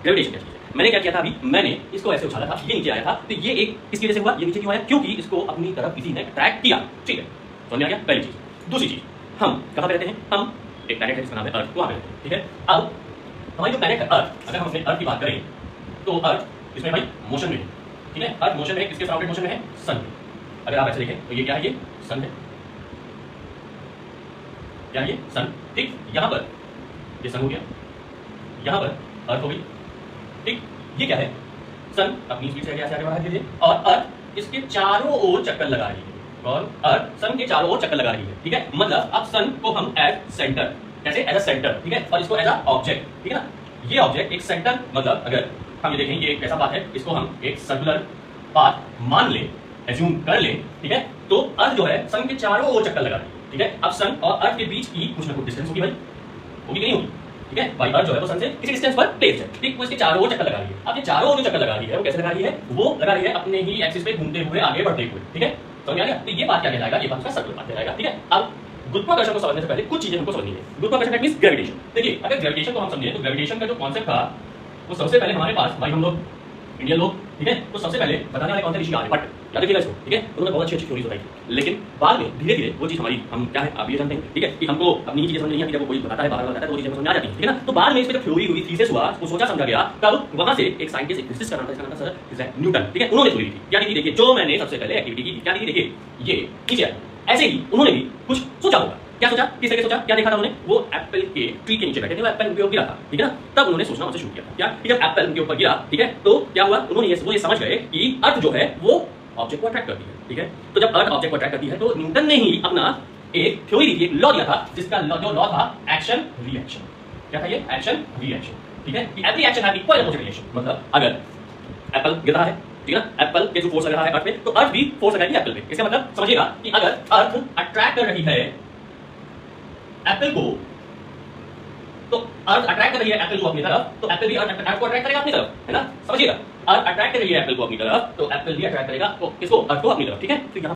Gravitation क्या चीज है। मैंने क्या किया था, अभी मैंने इसको ऐसे उछाला था, ये नीचे आया था, तो ये एक किसकी वजह से हुआ, ये नीचे क्यों आया, क्योंकि इसको अपनी तरफ किसी ने अट्रैक्ट किया। ठीक है, समझ में आ गया पहली चीज। दूसरी चीज, हम कहां पे रहते हैं, हम एक प्लैनेट है जिसका नाम है अर्थ, वहां पे रहते हैं। ठीक है, अब हमारी जो प्लैनेट है अर्थ, अगर हम अपने अर्थ की बात करें तो अर्थ इसमें भाई मोशन में है। ठीक है, अर्थ मोशन में है, किसके सराउंडेड मोशन में है, सन में। अगर आप ऐसे देखें तो ये क्या है, ये सन है, क्या है ये सन। ठीक, यहां पर ये सन हो गया, यहां पर अर्थ हो गई। ठीक, ये क्या है, सन अपनी स्पीड से आगे बढ़ा दीजिए और अर्थ इसके चारों ओर चक्कर लगा रही है, और अर्थ सन के चारों ओर चक्कर लगा रही है। ठीक है, मतलब अब सन को हम एज सेंटर, कैसे, एज अ सेंटर, ठीक है, और इसको एज अ ऑब्जेक्ट। ठीक है ना, ये ऑब्जेक्ट एक सेंटर, मतलब अगर हम ये देखें, ये एक ऐसा पाथ है, इसको हम एक सर्कुलर पाथ मान लें, एज्यूम कर लें। ठीक है, तो अर्थ जो है सन के चारों ओर चक्कर लगा रही है। ठीक है, अब सन और अर्थ के बीच की कुछ ना कुछ डिस्टेंस होगी भाई, होगी नहीं होगी। ठीक है, भाई अर्थ जो है वो सन से किसी डिस्टेंस पर प्लेस्ड है। ठीक, वो इसके चारों ओर चक्कर लगा रही है। अब ये चारों ओर जो चक्कर लगा रही है वो कैसे लगा रही है, वो लगा रही है अपने ही एक्सिस पे घूमते हुए, आगे बढ़ते हुए। ठीक है, समझ आ गया। तो ये बात क्या कहलाएगा, ये बात उसका सर्कुलर पाथ कहलाएगा। ठीक है, अब गुरुत्वाकर्षण को समझने से पहले कुछ चीजें हमको समझनी है। गुरुत्वाकर्षण मींस ग्रेविटेशन। देखिए, अगर ग्रेविटेशन को हम समझें तो ग्रेविटेशन का जो कॉन्सेप्ट था वो सबसे पहले हमारे पास, भाई हम लोग इंडियन लोग, ठीक है, तो सबसे पहले बताने वाले कौन थे, ऋषि आर्यभट्ट। याद रखिएगा इसको। ठीक है, उन्होंने बहुत अच्छी थ्योरीज बताई थी, लेकिन बाद में धीरे धीरे वो चीज हमारी, हम क्या है आप ये जानते हैं, ठीक है, कि हमको अपनी चीजें समझ नहीं आती, जब कोई बताता है, बार-बार बताता है, तो वो चीजें समझ में आ जाती है। ठीक है ना, तो बाद में इस पे जब थ्योरी हुई, थीसिस हुआ, उसको सोचा समझा गया, तब वहां से एक साइंटिस्ट, एक फिजिसिस्ट का नाम था, इसका नाम था सर इसैक न्यूटन। ठीक है, उन्होंने थ्योरी दी क्या दी, देखिए, जो मैंने सबसे पहले एक्टिविटी की, क्या दी, देखिए ये नीचे आया। ऐसे ही उन्होंने भी कुछ सोचा होगा, क्या सोचा, किस तरह सोचा, क्या देखा था उन्होंने, वो एप्पल के ट्री के नीचे बैठे थे, वो एप्पल उनके ऊपर गिरा था। ठीक है ना, तब उन्होंने सोचना उनसे शुरू किया था, क्या कि जब एप्पल उनके ऊपर गिरा, ठीक है, तो क्या हुआ, उन्होंने ये समझ गए कि अर्थ जो है वो ऑब्जेक्ट को अट्रैक्ट करती है। ठीक है, तो जब अर्थ ऑब्जेक्ट को अट्रैक्ट करती है तो न्यूटन ने ही अपना एक थ्योरी दी थी, एक लॉ दिया था, जिसका जो लॉ था एक्शन रिएक्शन। क्या था ये, एक्शन रिएक्शन। ठीक है, कि every action have equal opposite reaction. मतलब अगर एप्पल गिर रहा है, ठीक है ना, एप्पल के जो फोर्स लग रहा है अर्थ पे, तो अर्थ भी फोर्स लगाएगी एप्पल पे। इसका मतलब समझिएगा कि अगर अर्थ अट्रैक्ट कर रही है एप्पल को, तो अर्थ अट्रैक्ट कर रही है एप्पल को अपनी तरफ, तो एप्पल भी अर्थ को अट्रैक्ट करेगा अपनी तरफ, है ना, समझिएगा। अर्थ अट्रैक्ट कर रही है एप्पल को अपनी तरफ, तो एप्पल भी अट्रैक्ट करेगा किसको, अर्थ को अपनी तरफ। ठीक है, तो यहाँ